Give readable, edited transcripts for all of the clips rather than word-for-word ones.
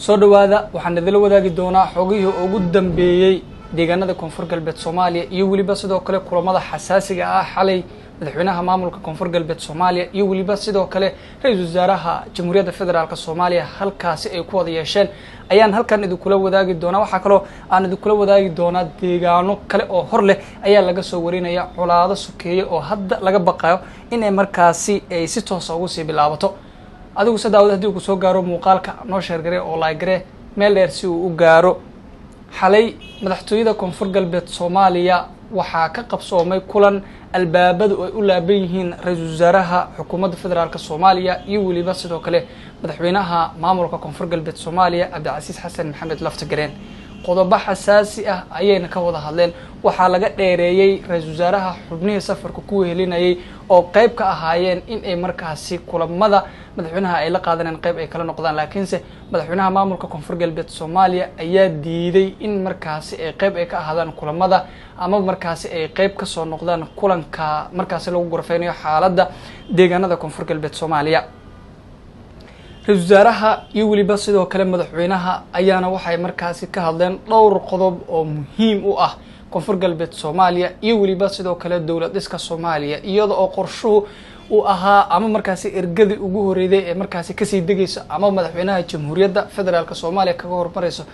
soo dhawaada waxaan idin wadaagi doonaa xogihii ugu dambeeyay deegaanada Koonfur Galbeed Soomaaliya iyo waliba sidoo kale kulamada xasaasiga ah xalay madaxweynaha maamulka Koonfur Galbeed Soomaaliya iyo waliba sidoo kale ra'iisul wasaaraha Jamhuuriyadda Federaalka Soomaaliya halkaasi ay ku wada yeesheen ayaan halkan idin kula wadaagi doonaa. waxa kale oo aan idin kula wadaagi doonaa deegaano kale oo hor leh ayaa laga soo warinaya colaado sukeeye oo hadda laga baqayo in ay markaasi ay si toos ah ugu sii bilaabato. adigu sadaawad hadii uu soo gaaro muuqaalka noo share garee oo like garee meel dheer si uu u gaaro. xalay madaxtooyada Koonfur Galbeed Soomaaliya waxaa ka qabsoomay kulan albaabadu ay u laaban yihiin ra'iisul wasaaraha xukuumadda federaalka Soomaaliya iyo waliba sidoo kale madaxweynaha maamulka Koonfur Galbeed Soomaaliya Cabdicasiis Xasan Maxamed Laftagareen. qodobo xasaasi ah ayayna ka wada hadleen. waxaa laga dheereeyay ra'iisul wasaaraha xubnihii safarka ku helinayay oo qayb ka ahaayeen in ay markaasi kulamada madaxweynaha ay la qaadaneen qayb ay kala noqdaan, laakiinse madaxweynaha maamulka Koonfur Galbeed Soomaaliya ayaa diiday in markaasi ay qayb ay ka ahaadaan kulamada ama markaasi ay qayb ka soo noqdaan kulanka markaasi lagu gorfeynayo xaaladda deegaanada Koonfur Galbeed Soomaaliya. ra'iisul wasaaraha iyo waliba sidoo kale madaxweynaha ayaana waxay markaasi ka hadleen dhowr qodob oo muhiim u ah Koonfur Galbeed Soomaaliya iyo waliba sidoo kale dawlad dhiska Soomaaliya, iyada oo qorshuhu uu ahaa ama markaasi ergadii ugu horeeyay ee markaasi ka sii degayso ama madaxweynaha Jamhuuriyadda Federaalka Soomaaliya kaga hormarayso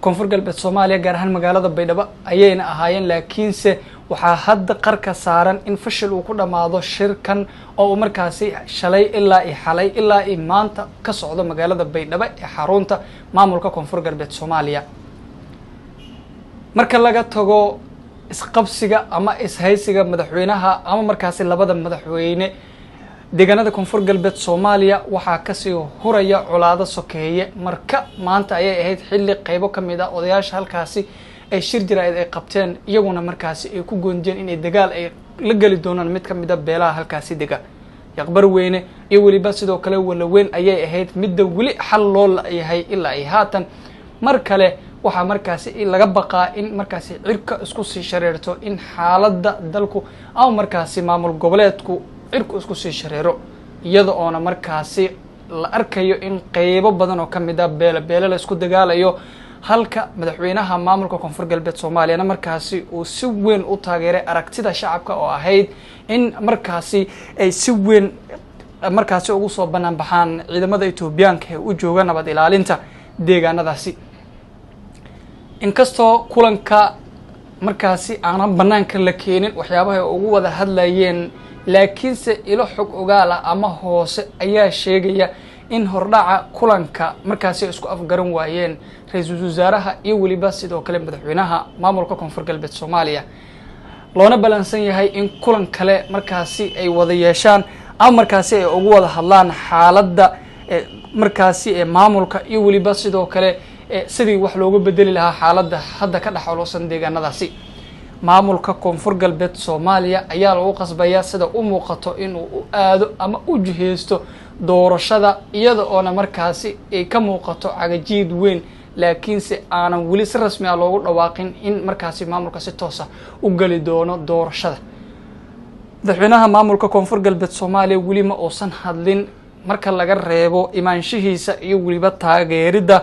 Koonfur Galbeed Soomaaliya gaar ahaan magaalada Baydhabo ayayna ahaayeen, laakiinse waxaa hadda qarka saaran in fashil uu ku dhamaado shirkan oo markaasi shalay ilaa xalay ilaa maanta ka socdo magaalada Baydhabo ee xarunta maamulka Koonfur Galbeed Soomaaliya. marka laga tago isqabsiga ama ishaysiga madaxweynaha ama markaasi labada madaxweyne deegaanada Koonfur Galbeed Soomaaliya waxaa ka sii horaya colaado sokeeye. marka maanta ayay ahayd xilli qaybo kamid ah odayaasha halkaasi ay shir jiraayad ay qabteen, iyaguna markaasi ay ku goondeen in ay dagaal ay la gali doonaan mid kamid ah beelaha halkaasi dega. yaqbar weyne iyo waliba sidoo kale walaweyn ayay ahayd midda wali xal loo yahay ilaa ay haatan. mar kale waxaa markaasi laga baqaa in markaasi cirka isku sii shareerto in xaaladda dalku ama markaasi maamul goboleedku cirku isku sii shareero, iyada oo markaasi la arkayo in qaybo badan oo kamid ah beela la isku dagaalayo, halka madaxweynaha maamulka Koonfur Galbeed Soomaaliya markaasi uu si weyn u taageeray aragtida shacabka oo ahayd in markaasi ay si weyn markaasi ugu soo banaan baxaan ciidamada Itoobiyaanka ee u jooga nabad ilaalinta deegaanadaasi. inkastoo kulanka markaasi aanan banaanka la keenin waxyaabaha ay ugu wada hadlayeen, laakiinse ilo xog ogaal ah ama hoose ayaa sheegaya in hordhaca kulanka markaasi isku afgaran waayeen ra'iisul wasaaraha iyo waliba sidoo kale madaxweynaha maamulka Koonfur Galbeed Soomaaliya, loona balansan yahay in kulan kale markaasi ay wada yeeshaan ama markaasi ay ugu wada hadlaan xaaladda markaasi ee maamulka iyo waliba sidoo kale sidii wax looga bedeli lahaa xaaladda hadda ka dhaxaloosan deegaanadaasi. maamulka Koonfur Galbeed Soomaaliya ayaa lagu qasbaya sida u muuqato in uu aado ama u jiheysto doorashada, iyada oo markaasi ay ka muuqato cagajiid weyn, laakiinse aanan wali si rasmi ah loogu dhawaaqin in markaasi maamulka si toos ah u gali doono doorashada. madaxweynaha maamulka Koonfur Galbeed Soomaaliya wali ma uusan hadlin marka laga reebo imaanshihiisa iyo waliba taageerida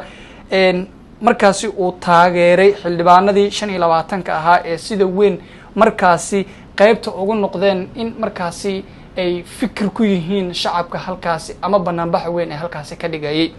markaasi uu taageeray xildhibaanadii 25 ahaa ee sida weyn markaasi qaybta ugu noqdeen in markaasi ay fikir ku yihiin shacabka halkaasi ama banaanbax weyn ee halkaasi ka dhigayay.